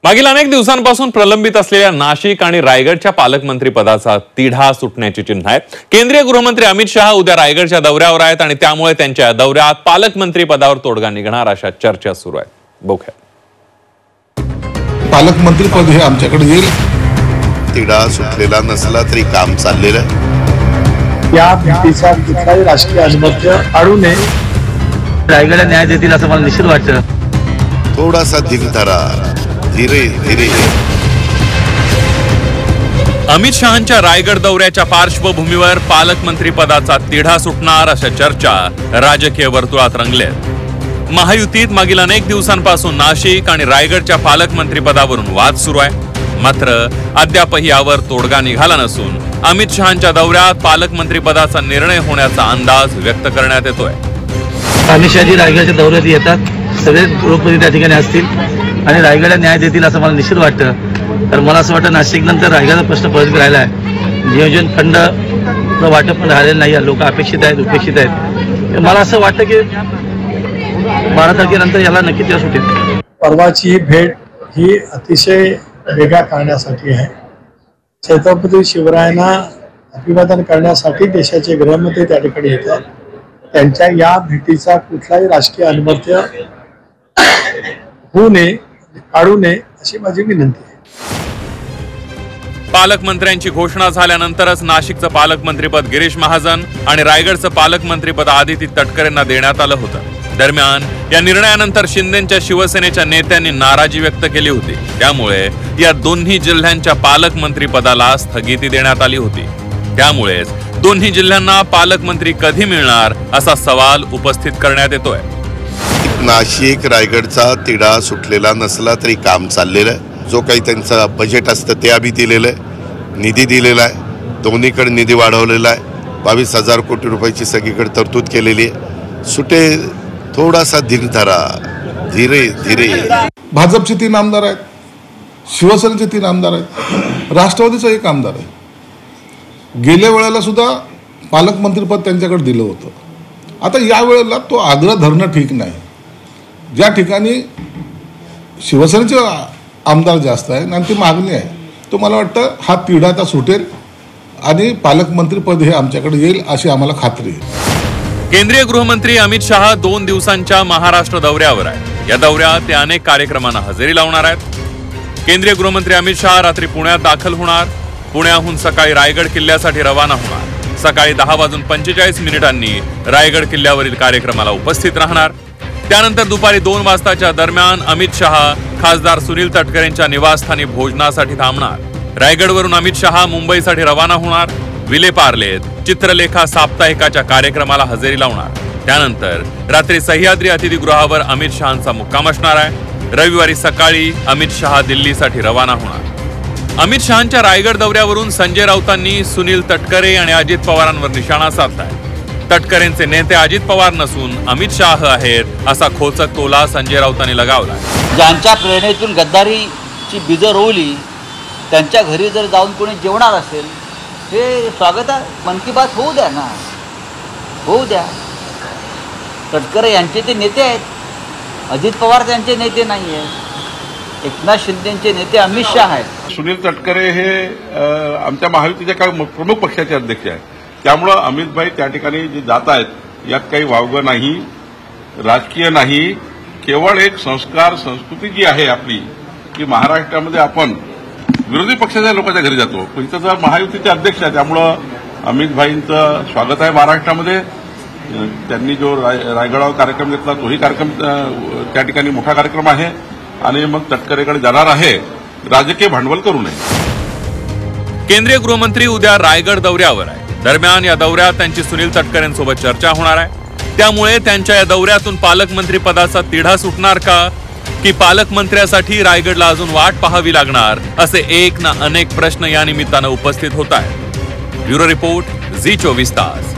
मागील अनेक दिवसांपासून प्रलंबित असलेल्या नाशिक आणि रायगडच्या पालकमंत्री पदाचा तिढा सुटण्याची चिन्ह आहेत। केंद्रीय गृहमंत्री अमित शहा उद्या रायगडच्या दौऱ्यावर आहेत आणि त्यामुळे त्यांच्या दौऱ्यात पालकमंत्री पदावर तोडगा निघणार अशा चर्चा सुरू आहेत। बघूया। पालकमंत्री पद हे आमच्याकडे येईल। तिढा सुटलेला नसला तरी काम चाललेलं आहे। या भेटीचा कुठलाही राजकीय आधिपत्य अडू नये। रायगडला न्याय देतील असं मला निश्चित वाटतं। थोडासा धीर धरा, धीरे धीरे। अमित शहांच्या रायगड दौऱ्याच्या पार्श्वभूमीवर पालकमंत्री पदाचा तिढा सुटणार अशा चर्चा राजकीय वर्तुळात रंगल्यात। महायुतीत मागील अनेक दिवसांपासून नाशिक आणि रायगडच्या पालकमंत्री पदावरून वाद सुरू आहे। मात्र अद्यापही यावर तोडगा निघाला नसून अमित शहांच्या दौऱ्यात पालकमंत्री पदाचा निर्णय होण्याचा अंदाज व्यक्त करण्यात येतोय। अमित शहाजी रायगडच्या दौऱ्यात येतात, सगळे लोकप्रतिनिधी त्या ठिकाणी असतील आणि रायगडला न्याय देतील असं मला निश्चित वाटतं। तर मला असं वाटतं नाशिक नंतर रायगडचा प्रश्न प्रलंबित राहिला आहे। नियोजन फंड वाटप पण राहिलेलं नाही, लोक अपेक्षित आहेत, उपेक्षित आहेत। मला असं वाटतं की 12 तारखेनंतर याला नक्की दिवस सुटेल। परवाची भेट ही अतिशय वेगळा करण्यासाठी आहे। छत्रपती शिवरायांना अभिवादन करण्यासाठी देशाचे गृहमंत्री त्या ठिकाणी येतात। त्यांच्या या भेटीचा कुठलाही राजकीय अनुमत्य होऊ नये, काढू नये अशी माझी विनंती आहे। पालकमंत्र्यांची घोषणा झाल्यानंतरच नाशिकचं पालकमंत्रीपद गिरीश महाजन आणि रायगडचं पालकमंत्रीपद आदिती तटकरेंना देण्यात आलं होतं। दरम्यान या निर्णयानंतर शिंदेच्या शिवसेनेच्या नेत्यांनी नाराजी व्यक्त केली होती। त्यामुळे या दोन्ही जिल्ह्यांच्या पालकमंत्रीपदाला स्थगिती देण्यात आली होती। त्यामुळेच दोन्ही जिल्ह्यांना पालकमंत्री कधी मिळणार असा सवाल उपस्थित करण्यात येतोय। नाशिक रायगडचा तिढा सुटलेला नसला तरी काम चाललेलं आहे। जो काही त्यांचा बजेट असतं ते आम्ही दिलेलं आहे, निधी दिलेला आहे, दोन्हीकडे निधी वाढवलेला आहे। 22,000 कोटी रुपयाची सगळीकडे तरतूद केलेली आहे। सुटे, थोडासा धीर धरा, धीरे धीरे। भाजपचे 3 आमदार आहेत, शिवसेनेचे 3 आमदार आहेत, राष्ट्रवादीचा 1 आमदार आहे। गेल्या वेळेला सुद्धा पालकमंत्रीपद त्यांच्याकडे दिलं होतं। आता या वेळेला तो आग्रह धरणं ठीक नाही। ज्या ठिकाणी शिवसेनेचे आमदार जास्त आहे आणि ती मागणी आहे, तो मला वाटतं हा तिढा आता सुटेल आणि पालकमंत्रीपद हे आमच्याकडे येईल अशी आम्हाला खात्री आहे। केंद्रीय गृहमंत्री अमित शहा 2 दिवसांच्या महाराष्ट्र दौऱ्यावर आहे। या दौऱ्यात ते अनेक कार्यक्रमांना हजेरी लावणार आहेत। केंद्रीय गृहमंत्री अमित शहा रात्री पुण्यात दाखल होणार। पुण्याहून सकाळी रायगड किल्ल्यासाठी रवाना होणार। सकाळी 10:45 रायगड किल्ल्यावरील कार्यक्रमाला उपस्थित राहणार। त्यानंतर दुपारी 2 वाजताच्या दरम्यान अमित शहा खासदार सुनील तटकरेंच्या निवासस्थानी भोजनासाठी थांबणार। रायगडवरून अमित शहा मुंबईसाठी रवाना होणार। विलेपार्लेत चित्रलेखा साप्ताहिकाच्या कार्यक्रमाला हजेरी लावणार। त्यानंतर रात्री सह्याद्री अतिथीगृहावर अमित शहांचा मुक्काम असणार आहे। रविवारी सकाळी अमित शहा दिल्लीसाठी रवाना होणार। अमित शहांच्या रायगड दौऱ्यावरून संजय राऊतांनी सुनील तटकरे आणि अजित पवारांवर निशाणा साधलाय। तटकरेंचे नेते अजित पवार नसून अमित शाह आहेत असा खोचक टोला संजय राऊतांनी लगावलाय। ज्यांच्या प्रेरणेतून गद्दारीची बीजं रोवली त्यांच्या घरी जर जाऊन कोणी जेवणार असेल, हे स्वागत आहे। मन की बात होऊ द्या ना, होऊ द्या। तटकरे यांचे ते नेते आहेत, अजित पवार त्यांचे नेते नाही आहेत। एकनाथ शिंदेचे नेते अमित शहा आहेत। सुनील तटकरे हे आमच्या महायुतीच्या काही प्रमुख पक्षाचे अध्यक्ष आहेत। त्यामुळं अमितभाई त्या ठिकाणी जे जात आहेत यात काही वावगं नाही, राजकीय नाही, केवळ एक संस्कृती जी आहे आपली की महाराष्ट्रामध्ये आपण विरोधी पक्षाच्या लोकांच्या घरी जातो। पण इथं जर महायुतीचे अध्यक्ष आहे, त्यामुळं अमितभाईंचं स्वागत आहे महाराष्ट्रामध्ये। त्यांनी जो रायगडावर कार्यक्रम घेतला तोही कार्यक्रम त्या ठिकाणी मोठा कार्यक्रम आहे आणि मग तटकरेकडे जाणार आहे। राजकीय भांडवल करू नये। केंद्रीय गृहमंत्री उद्या रायगड दौऱ्यावर आहे। दरम्यान या दौऱ्यात त्यांची सुनील तटकरेंसोबत चर्चा होणार आहे। त्यामुळे त्यांच्या या दौऱ्यातून पालकमंत्री पदाचा तिढा सुटणार का, की पालकमंत्र्यासाठी रायगडला अजून वाट पाहावी लागणार, असे एक ना अनेक प्रश्न या निमित्तानं उपस्थित होत आहेत। ब्युरो रिपोर्ट, झी 24 तास।